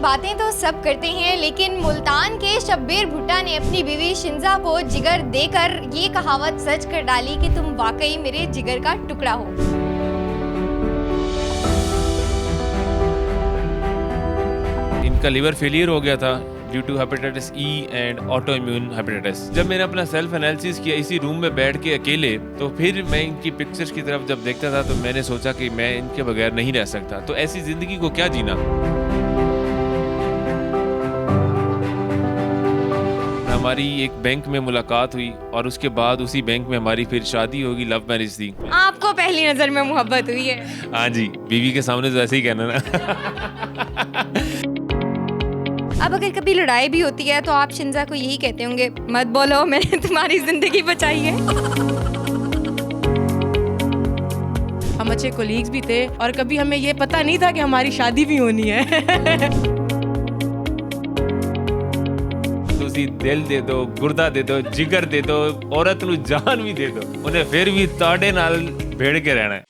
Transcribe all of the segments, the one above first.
बातें तो सब करते हैं, लेकिन मुल्तान के शब्बीर भुट्टा ने अपनी बीवी शिंजा को जिगर देकर ये कहावत सच कर डाली कि तुम वाकई मेरे जिगर का टुकड़ा हो। इनका लिवर फेलियर हो गया था due to hepatitis E and auto immune hepatitis. जब मैंने अपना सेल्फ एनालिसिस किया इसी रूम में बैठ के अकेले, तो फिर मैं इनकी पिक्चर्स की तरफ जब देखता था तो मैंने सोचा कि मैं इनके बगैर नहीं रह सकता। तो ऐसी जिंदगी को क्या जीना। हमारी एक बैंक में मुलाकात हुई और उसके बाद उसी बैंक में हमारी फिर शादी होगी। लव मैरिज थी। आपको पहली नजर में मोहब्बत हुई है? हाँ जी, बीवी के सामने तो ऐसे ही कहना ना। अब अगर कभी लड़ाई भी होती है तो आप शिंजा को यही कहते होंगे, मत बोलो मैंने तुम्हारी जिंदगी बचाई है। हम अच्छे कोलीग्स भी थे और कभी हमें ये पता नहीं था कि हमारी शादी भी होनी है। ਤੁਸੀਂ ਦਿਲ ਦੇ ਦਿਓ, ਗੁਰਦਾ ਦੇ ਦਿਓ, ਜਿਗਰ ਦੇ ਦਿਓ, ਔਰਤ ਨੂੰ ਜਾਨ ਵੀ ਦੇ ਦਿਓ, ਉਹਨੇ ਫਿਰ ਵੀ ਤੁਹਾਡੇ ਨਾਲ ਭੇੜ ਕੇ ਰਹਿਣਾ ਹੈ।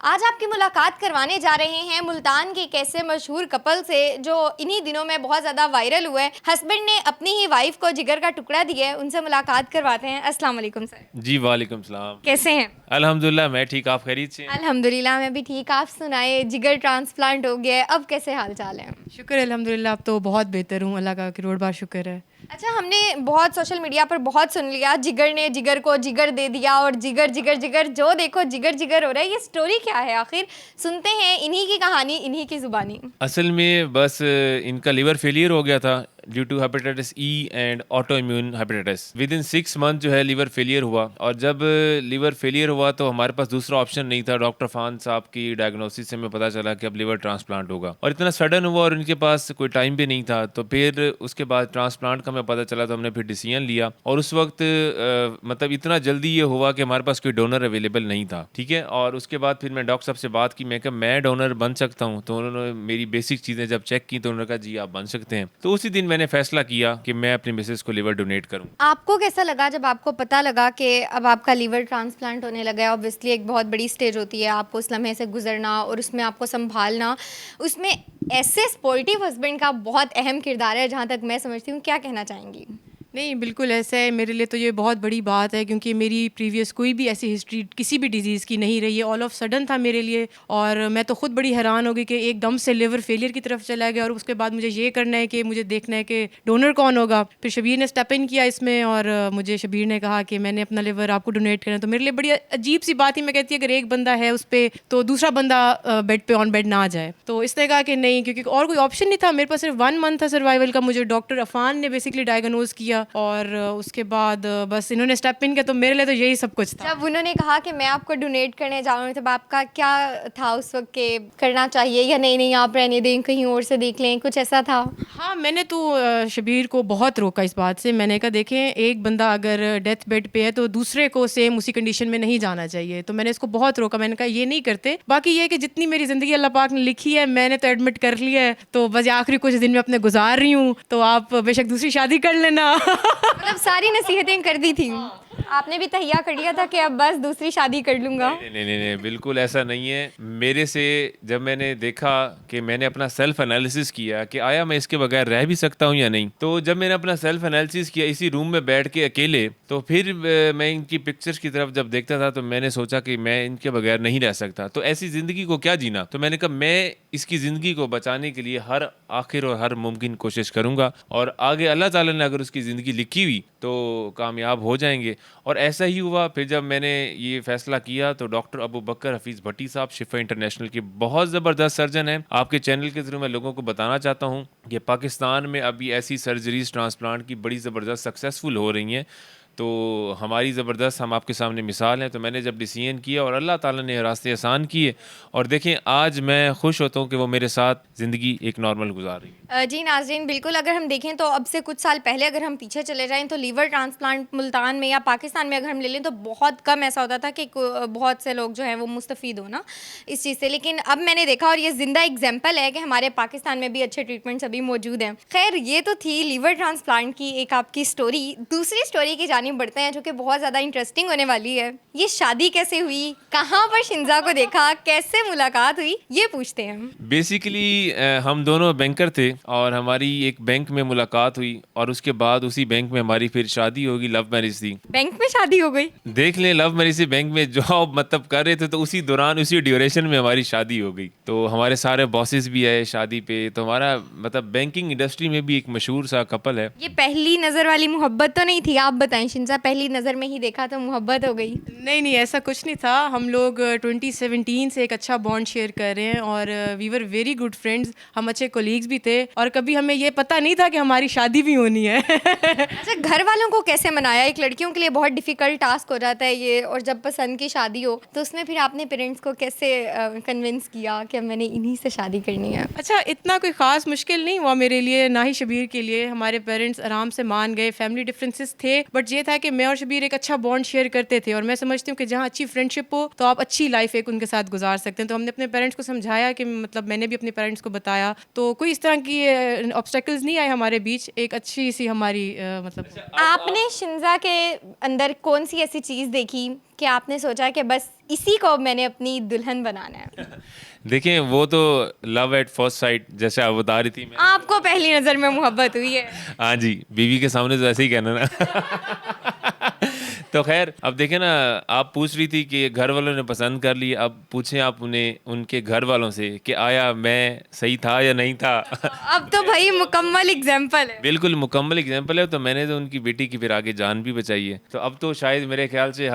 आज आपकी मुलाकात करवाने जा रहे हैं मुल्तान के एक ऐसे मशहूर कपल से जो इन्हीं दिनों में बहुत ज़्यादा वायरल हुआ है। हस्बैंड ने अपनी ही वाइफ को जिगर का टुकड़ा दिया है, उनसे मुलाकात करवाते हैं। अस्सलाम वालेकुम सर। जी वालेकुम सलाम। कैसे हैं? अल्हम्दुलिल्लाह मैं ठीक, आप खैरियत से? अल्हम्दुलिल्लाह मैं भी ठीक। आप सुनाए, जिगर ट्रांसप्लांट हो गया है, अब कैसे हाल चाल है? शुक्र अल्हम्दुलिल्लाह, अब तो बहुत बेहतर हूँ, अल्लाह का करोड़ बार शुक्र है। अच्छा, हमने बहुत सोशल मीडिया पर बहुत सुन लिया, जिगर ने जिगर को जिगर दे दिया और जिगर जिगर जिगर जो देखो जिगर जिगर हो रहा है। ये स्टोरी क्या है आखिर? सुनते हैं इन्हीं की कहानी, इन्हीं की जुबानी। असल में बस इनका लिवर फेलियर हो गया था due to hepatitis E and auto immune hepatitis. Within 6 month जो है लिवर फेलियर हुआ, और जब लिवर फेलियर हुआ तो हमारे पास दूसरा ऑप्शन नहीं था। डॉक्टर फान साहब की डायग्नोसिस से हमें पता चला कि अब लिवर ट्रांसप्लांट होगा, और इतना सडन हुआ और उनके पास कोई टाइम भी नहीं था। तो फिर उसके बाद ट्रांसप्लांट का हमें पता चला, तो हमने फिर डिसीजन लिया। और उस वक्त मतलब इतना जल्दी ये हुआ कि हमारे पास कोई डोनर अवेलेबल नहीं था, ठीक है। और उसके बाद फिर मैं डॉक्टर साहब से बात की, मैं कहा मैं डोनर बन सकता हूँ? तो उन्होंने मेरी बेसिक चीज़ें जब चेक की तो उन्होंने कहा जी आप बन सकते हैं। तो उसी दिन मैंने फैसला किया कि मैं अपनी मिसेस को लिवर डोनेट करूं। आपको कैसा लगा जब आपको पता लगा कि अब आपका लिवर ट्रांसप्लांट होने लगा है? ऑब्वियसली एक बहुत बड़ी स्टेज होती है, आपको उस लम्हे से गुजरना और उसमें आपको संभालना, उसमें ऐसे स्पोर्टिव हस्बैंड का बहुत अहम किरदार है जहाँ तक मैं समझती हूँ। क्या कहना चाहेंगी? नहीं, बिल्कुल ऐसा है। मेरे लिए तो ये बहुत बड़ी बात है क्योंकि मेरी प्रीवियस कोई भी ऐसी हिस्ट्री किसी भी डिजीज़ की नहीं रही है। ऑल ऑफ सडन था मेरे लिए, और मैं तो ख़ुद बड़ी हैरान हो गई कि एकदम से लिवर फेलियर की तरफ चला गया। और उसके बाद मुझे ये करना है कि मुझे देखना है कि डोनर कौन होगा। फिर शबीर ने स्टेप इन किया इसमें, और मुझे शबीर ने कहा कि मैंने अपना लिवर आपको डोनेट करना है। तो मेरे लिए बड़ी अजीब सी बात ही, मैं कहती अगर एक बंदा है उस पर तो दूसरा बंदा बेड पे ऑन बेड ना आ जाए। तो इसने कहा कि नहीं, क्योंकि और कोई ऑप्शन नहीं था। मेरे पास सिर्फ 1 मंथ था सर्वाइवल का। मुझे डॉक्टर अफान ने बेसिकली डायग्नोज किया, और उसके बाद बस इन्होंने स्टेप इन किया। तो मेरे लिए तो यही सब कुछ था। जब उन्होंने कहा कि मैं आपको डोनेट करने जा रहा हूँ, तब आपका क्या था उस वक्त के करना चाहिए या नहीं नहीं आप रहने दें, कहीं और से देख लें, कुछ ऐसा था? हाँ, मैंने तो शबीर को बहुत रोका इस बात से। मैंने कहा देखें, एक बंदा अगर डेथ बेड पे है तो दूसरे को सेम उसी कंडीशन में नहीं जाना चाहिए। तो मैंने इसको बहुत रोका। मैंने कहा ये नहीं करते। बाकी ये कि जितनी मेरी ज़िंदगी अल्लाह पाक ने लिखी है मैंने तो एडमिट कर लिया है, तो बस आखिरी कुछ दिन में अपने गुजार रही हूँ। तो आप बेशक दूसरी शादी कर लेना। मतलब सारी नसीहतें कर दी थी, आपने भी तहिया कर लिया था कि अब बस दूसरी शादी कर लूँगा? नहीं, बिल्कुल ऐसा नहीं है। मेरे से जब मैंने देखा कि मैंने अपना सेल्फ एनालिसिस किया कि आया मैं इसके बगैर रह भी सकता हूँ या नहीं, तो जब मैंने अपना सेल्फ एनालिसिस किया इसी रूम में बैठ के अकेले, तो फिर मैं इनकी पिक्चर्स की तरफ जब देखता था तो मैंने सोचा कि मैं इनके बगैर नहीं रह सकता। तो ऐसी ज़िंदगी को क्या जीना। तो मैंने कहा मैं इसकी ज़िंदगी को बचाने के लिए हर आखिर और हर मुमकिन कोशिश करूँगा, और आगे अल्लाह ताला ने अगर उसकी ज़िंदगी लिखी हुई तो कामयाब हो जाएंगे। और ऐसा ही हुआ। फिर जब मैंने ये फैसला किया तो डॉक्टर अबू बकर हफीज़ भट्टी साहब शिफा इंटरनेशनल के बहुत ज़बरदस्त सर्जन हैं। आपके चैनल के थ्रू मैं लोगों को बताना चाहता हूँ कि पाकिस्तान में अभी ऐसी सर्जरीज ट्रांसप्लांट की बड़ी ज़बरदस्त सक्सेसफुल हो रही हैं। तो हमारी ज़बरदस्त हम आपके सामने मिसाल हैं। तो मैंने जब डिसीजन किया और अल्लाह ताला ने रास्ते आसान किए, और देखें आज मैं खुश होता हूँ कि वो मेरे साथ ज़िंदगी एक नॉर्मल गुजार रही है। जी नाज़रीन, बिल्कुल अगर हम देखें तो अब से कुछ साल पहले अगर हम पीछे चले जाएं तो लीवर ट्रांसप्लांट मुल्तान में या पाकिस्तान में अगर हम ले लें तो बहुत कम ऐसा होता था कि बहुत से लोग जो हैं वो मुस्तफ़ीद हो ना इस चीज़ से। लेकिन अब मैंने देखा, और ये ज़िंदा एग्जाम्पल है कि हमारे पाकिस्तान में भी अच्छे ट्रीटमेंट्स अभी मौजूद हैं। खैर, ये तो थी लीवर ट्रांसप्लांट की एक आपकी स्टोरी। दूसरी स्टोरी की जानिब जानी बढ़ते हैं जो कि बहुत ज़्यादा इंटरेस्टिंग होने वाली है। ये शादी कैसे हुई, कहाँ पर शिंजा को देखा, कैसे मुलाकात हुई, ये पूछते हैं हम। बेसिकली हम दोनों बैंकर थे और हमारी एक बैंक में मुलाकात हुई और उसके बाद उसी बैंक में हमारी फिर शादी होगी, लव मैरिज थी। बैंक में शादी हो गई? देख लें, लव मैरिज से बैंक में जॉब मतलब कर रहे थे तो उसी दौरान उसी ड्यूरेशन में हमारी शादी हो गई। तो हमारे सारे बॉसेस भी आए शादी पे, तो हमारा मतलब बैंकिंग इंडस्ट्री में भी एक मशहूर सा कपल है। ये पहली नज़र वाली मोहब्बत तो नहीं थी? आप बताएं शिंजा, पहली नज़र में ही देखा तो मोहब्बत हो गई? नहीं, ऐसा कुछ नहीं था। हम लोग 2017 से एक अच्छा बॉन्ड शेयर कर रहे हैं और we were very good friends. हम अच्छे कोलीग्स भी थे और कभी हमें ये पता नहीं था कि हमारी शादी भी होनी है। अच्छा, घर वालों को कैसे मनाया? एक लड़कियों के लिए बहुत डिफिकल्ट टास्क हो जाता है ये, और जब पसंद की शादी हो तो उसमें फिर आपने पेरेंट्स को कैसे कन्विंस किया कि मैंने इन्हीं से शादी करनी है? अच्छा, इतना कोई ख़ास मुश्किल नहीं हुआ मेरे लिए, ना ही शबीर के लिए। हमारे पेरेंट्स आराम से मान गए। फैमिली डिफरेंसेस थे बट ये था कि मैं और शबीर एक अच्छा बॉन्ड शेयर करते थे और मैं समझती हूँ कि जहाँ अच्छी फ्रेंडशिप हो तो आप अच्छी लाइफ एक उनके साथ गुजार सकते हैं। तो हमने अपने पेरेंट्स को समझाया कि मतलब मैंने भी अपने पेरेंट्स को बताया, तो कोई इस तरह की ऑब्स्टेकल्स नहीं आए हमारे बीच। एक अच्छी सी हमारी मतलब। आपने शिंजा के अंदर कौन सी ऐसी चीज़ देखी कि आपने सोचा कि बस इसी को मैंने अपनी दुल्हन बनाना है? देखें, वो तो लव एट फर्स्ट साइट जैसे आप बता रही थी। आपको पहली नज़र में मोहब्बत हुई है? हाँ जी, बीवी के सामने तो ऐसे ही कहना ना। तो खैर, अब देखें ना, आप पूछ रही थी कि घर वालों ने पसंद कर ली। अब पूछें आप उन्हें उनके घर वालों से कि आया मैं सही था या नहीं था। अब तो भाई मुकम्मल एग्जाम्पल है। बिल्कुल मुकम्मल एग्जाम्पल है। तो मैंने तो उनकी बेटी की फिर आगे जान भी बचाई है। तो अब तो शायद मेरे ख्याल से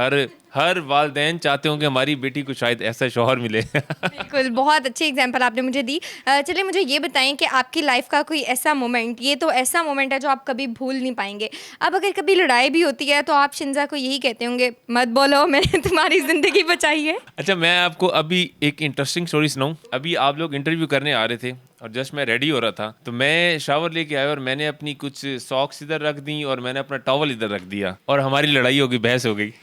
हर वालिदैन चाहते होंगे हमारी बेटी को शायद ऐसा शौहर मिले। बिल्कुल, बहुत अच्छी एग्जांपल आपने मुझे दी। चलिए मुझे ये बताएं कि आपकी लाइफ का कोई ऐसा मोमेंट, ये तो ऐसा मोमेंट है जो आप कभी भूल नहीं पाएंगे। अब अगर कभी लड़ाई भी होती है तो आप शिंजा को यही कहते होंगे, मत बोलो मैंने तुम्हारी ज़िंदगी बचाई है। अच्छा, मैं आपको अभी एक इंटरेस्टिंग स्टोरी सुनाऊं। अभी आप लोग इंटरव्यू करने आ रहे थे और जस्ट मैं रेडी हो रहा था तो मैं शावर लेके आया और मैंने अपनी कुछ सॉक्स इधर रख दी और मैंने अपना टॉवल इधर रख दिया और हमारी लड़ाई हो गई, बहस हो गई।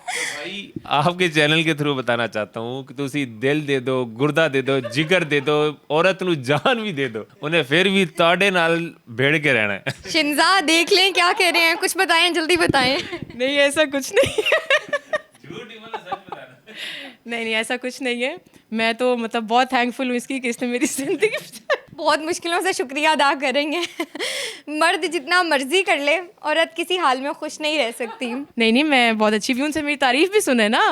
भाई, आपके चैनल के थ्रू बताना चाहता हूँ कि तुसी दिल दे दो, गुर्दा दे दो, जिगर दे दो, औरत नू जान भी दे दो, उन्हें फिर भी ताड़े नाल भेड़ के रहना है। शिंजा देख लें क्या कह रहे हैं, कुछ बताएं, जल्दी बताएं। नहीं, ऐसा कुछ नहीं नहीं, ऐसा कुछ नहीं है। मैं तो मतलब बहुत थैंकफुल हूँ इसकी कि इसने मेरी ज़िंदगी बचाई। बहुत मुश्किलों से शुक्रिया अदा करेंगे। मर्द जितना मर्जी कर ले, औरत किसी हाल में खुश नहीं रह सकती। नहीं, मैं बहुत अच्छी भी हूँ, उनसे मेरी तारीफ भी सुने ना।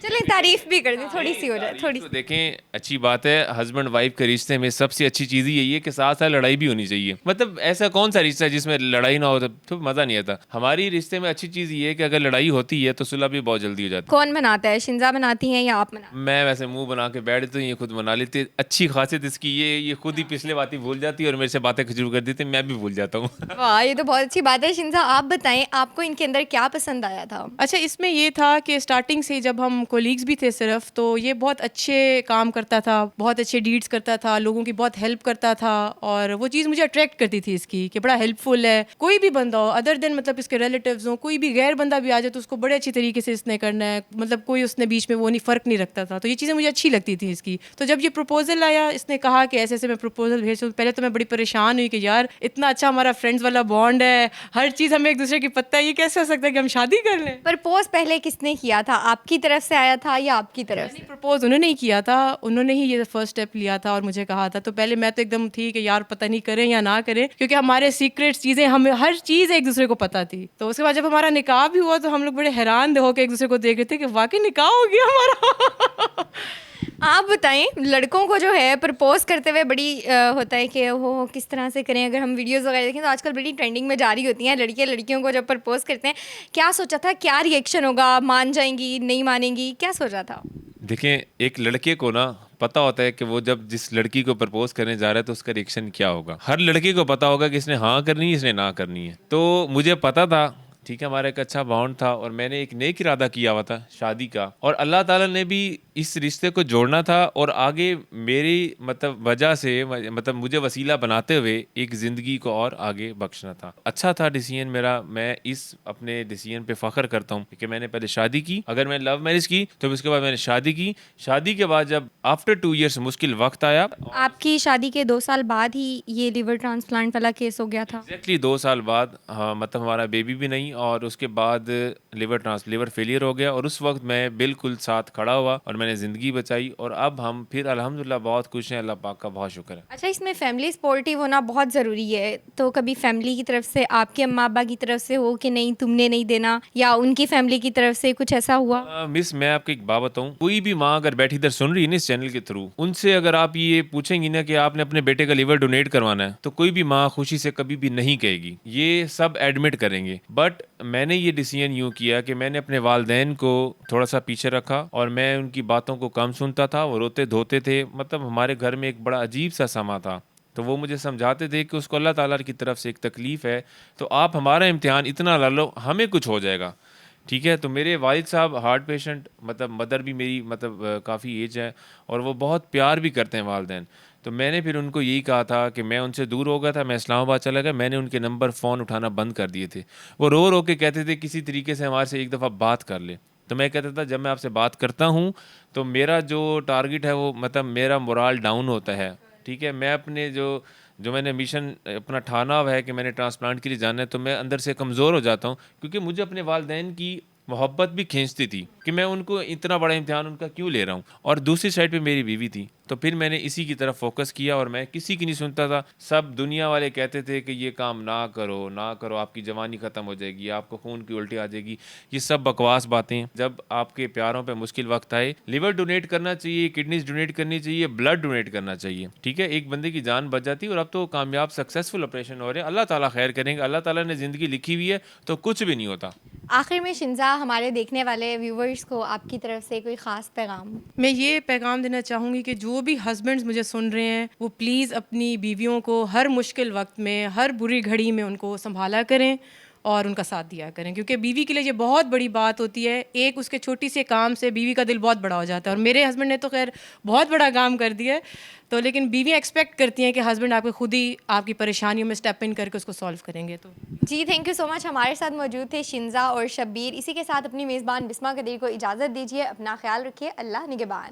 चलें तारीफ भी कर दें, थोड़ी सी हो जाए, थोड़ी तो सी। देखें, अच्छी बात है। हस्बैंड वाइफ के रिश्ते में सबसे अच्छी चीज़ यही है कि साथ साथ लड़ाई भी होनी चाहिए। मतलब ऐसा कौन सा रिश्ता है जिसमें लड़ाई ना हो तो मज़ा नहीं आता। हमारी रिश्ते में अच्छी चीज़ ये है कि अगर लड़ाई होती है तो सुलह भी बहुत जल्दी हो जाती है। कौन बनाता है, शिंजा बनाती हैं या आप बनाते मैं वैसे मुंह बना के बैठ देती हूँ, ये खुद बना लेती है। अच्छी खासियत इसकी ये खुद ही पिछले बातें भूल जाती है और मेरे से बातें शुरू कर देती है, मैं भी भूल जाता हूँ। हैं? वाह, ये तो बहुत अच्छी बात है। शिंजा आप बताएं, आपको इनके अंदर क्या पसंद आया था? अच्छा, इसमें ये था कि स्टार्टिंग से जब हम कोलीग्स भी थे सिर्फ, तो ये बहुत अच्छे काम करता था, बहुत अच्छे डीड्स करता था, लोगों की बहुत हेल्प करता था और वो चीज़ मुझे अट्रैक्ट करती थी इसकी कि बड़ा हेल्पफुल है। कोई भी बंदा हो अदर देन मतलब इसके रिलेटिव्स हो, कोई भी गैर बंदा भी आ जाए तो उसको बड़े अच्छी तरीके से इसने करना है। मतलब कोई उसने बीच में वो नहीं, फ़र्क नहीं रखता था। तो ये चीज़ें मुझे अच्छी लगती थी इसकी। तो जब ये प्रपोजल आया, इसने कहा कि ऐसे ऐसे मैं प्रपोजल भेज दूँ, पहले तो मैं बड़ी परेशान हुई कि यार इतना अच्छा हमारा फ्रेंड्स वाला बॉन्ड है, हर चीज़ हमें एक दूसरे की पता है, ये कैसे हो सकता है कि हम शादी कर लें। प्रपोज पहले किसने किया था, आपकी तरफ से आया था या आपकी तरफ से? प्रपोज उन्होंने ही किया था, उन्होंने ही ये फर्स्ट स्टेप लिया था और मुझे कहा था। तो पहले मैं तो एकदम थी कि यार पता नहीं करें या ना करें, क्योंकि हमारे सीक्रेट चीज़ें, हमें हर चीज़ एक दूसरे को पता थी। तो उसके बाद जब हमारा निकाह भी हुआ तो हम लोग बड़े हैरान होकर एक दूसरे को देख रहे थे कि वाकई निकाह हो गया हमारा। आप बताएं, लड़कों को जो है प्रपोज करते हुए बड़ी होता है कि वो किस तरह से करें। अगर हम वीडियोस वगैरह देखें तो आजकल बड़ी ट्रेंडिंग में जारी होती हैं लड़के लड़कियों को जब प्रपोज करते हैं। क्या सोचा था, क्या रिएक्शन होगा, मान जाएंगी नहीं मानेंगी, क्या सोचा था? देखें, एक लड़के को ना पता होता है कि वो जब जिस लड़की को प्रपोज करने जा रहा है तो उसका रिएक्शन क्या होगा। हर लड़के को पता होगा कि इसने हाँ करनी है, इसने ना करनी है। तो मुझे पता था ठीक है, हमारा एक अच्छा बॉन्ड था और मैंने एक नेक इरादा किया हुआ था शादी का, और अल्लाह ताला ने भी इस रिश्ते को जोड़ना था और आगे मेरी मतलब वजह से मतलब मुझे वसीला बनाते हुए एक ज़िंदगी को और आगे बख्शना था। अच्छा था डिसीजन मेरा, मैं इस अपने डिसीजन पे फ़ख्र करता हूँ कि मैंने पहले शादी की। अगर मैंने लव मैरिज की तो उसके बाद मैंने शादी की। शादी के बाद जब आफ्टर 2 ईयर्स मुश्किल वक्त आया, आपकी शादी के 2 साल बाद ही ये लिवर ट्रांसप्लांट वाला केस हो गया था? एग्जैक्टली 2 साल बाद, हाँ, मतलब हमारा बेबी भी नहीं और उसके बाद लिवर फेलियर हो गया, और उस वक्त मैं बिल्कुल साथ खड़ा हुआ और मैंने ज़िंदगी बचाई, और अब हम फिर अल्हम्दुलिल्लाह बहुत खुश हैं, अल्लाह पाक का बहुत शुक्र है। अच्छा, इसमें फैमिली सपोर्टिव होना बहुत ज़रूरी है, तो कभी फैमिली की तरफ से, आपके अम्मा अब्बा की तरफ से हो कि नहीं तुमने नहीं देना, या उनकी फैमिली की तरफ से कुछ ऐसा हुआ? मिस, मैं आपको एक बात बताऊं, कोई भी माँ अगर बैठी इधर सुन रही है ना इस चैनल के थ्रू, उनसे अगर आप ये पूछेंगी ना कि आपने अपने बेटे का लीवर डोनेट करवाना है, तो कोई भी माँ खुशी से कभी भी नहीं कहेगी, ये सब एडमिट करेंगे। बट मैंने ये डिसीजन यूँ किया कि मैंने अपने वालदैन को थोड़ा सा पीछे रखा और मैं उनकी बातों को कम सुनता था। वो रोते धोते थे, मतलब हमारे घर में एक बड़ा अजीब सा समा था, तो वो मुझे समझाते थे कि उसको अल्लाह ताला की तरफ से एक तकलीफ़ है, तो आप हमारा इम्तिहान इतना ला लो, हमें कुछ हो जाएगा। ठीक है, तो मेरे वालिद साहब हार्ट पेशेंट, मतलब मदर भी मेरी मतलब काफ़ी एज है, और वो बहुत प्यार भी करते हैं वालदैन। तो मैंने फिर उनको यही कहा था कि मैं उनसे दूर हो गया था, मैं इस्लामाबाद चला गया, मैंने उनके नंबर फ़ोन उठाना बंद कर दिए थे। वो रो रो के कहते थे किसी तरीके से हमारे से एक दफ़ा बात कर ले। तो मैं कहता था जब मैं आपसे बात करता हूँ तो मेरा जो टारगेट है वो मतलब मेरा मोराल डाउन होता है। ठीक है, मैं अपने जो जो मैंने मिशन अपना ठाना हुआ है कि मैंने ट्रांसप्लांट के लिए जाना है, तो मैं अंदर से कमज़ोर हो जाता हूँ, क्योंकि मुझे अपने वालिदैन की मोहब्बत भी खींचती थी कि मैं उनको इतना बड़ा इम्तिहान उनका क्यों ले रहा हूँ, और दूसरी साइड पे मेरी बीवी थी। तो फिर मैंने इसी की तरफ फोकस किया और मैं किसी की नहीं सुनता था। सब दुनिया वाले कहते थे कि ये काम ना करो ना करो, आपकी जवानी ख़त्म हो जाएगी, आपको खून की उल्टी आ जाएगी, ये सब बकवास बातें। जब आपके प्यारों पे मुश्किल वक्त आए, लिवर डोनेट करना चाहिए, किडनीज डोनेट करनी चाहिए, ब्लड डोनेट करना चाहिए। ठीक है, एक बंदे की जान बच जाती है, और अब तो कामयाब सक्सेसफुल ऑपरेशन हो रहे हैं। अल्लाह ताला खैर करेंगे, अल्लाह ताला ने ज़िंदगी लिखी हुई है तो कुछ भी नहीं होता। आखिर में शिंजा, हमारे देखने वाले व्यूवर्स को आपकी तरफ से कोई ख़ास पैगाम? मैं ये पैगाम देना चाहूँगी कि जो भी हस्बैंड्स मुझे सुन रहे हैं वो प्लीज़ अपनी बीवियों को हर मुश्किल वक्त में, हर बुरी घड़ी में उनको संभाला करें और उनका साथ दिया करें, क्योंकि बीवी के लिए ये बहुत बड़ी बात होती है। एक उसके छोटी से काम से बीवी का दिल बहुत बड़ा हो जाता है, और मेरे हस्बैंड ने तो खैर बहुत बड़ा काम कर दिया है। तो लेकिन बीवियाँ एक्सपेक्ट करती हैं कि हस्बैंड आपके खुद ही आपकी परेशानियों में स्टेप इन करके उसको सॉल्व करेंगे। तो जी, थैंक यू सो मच। हमारे साथ मौजूद थे शिंजा और शब्बीर। इसी के साथ अपनी मेज़बान बिस्मा कदीर को इजाज़त दीजिए। अपना ख्याल रखिए। अल्लाह निगहबान।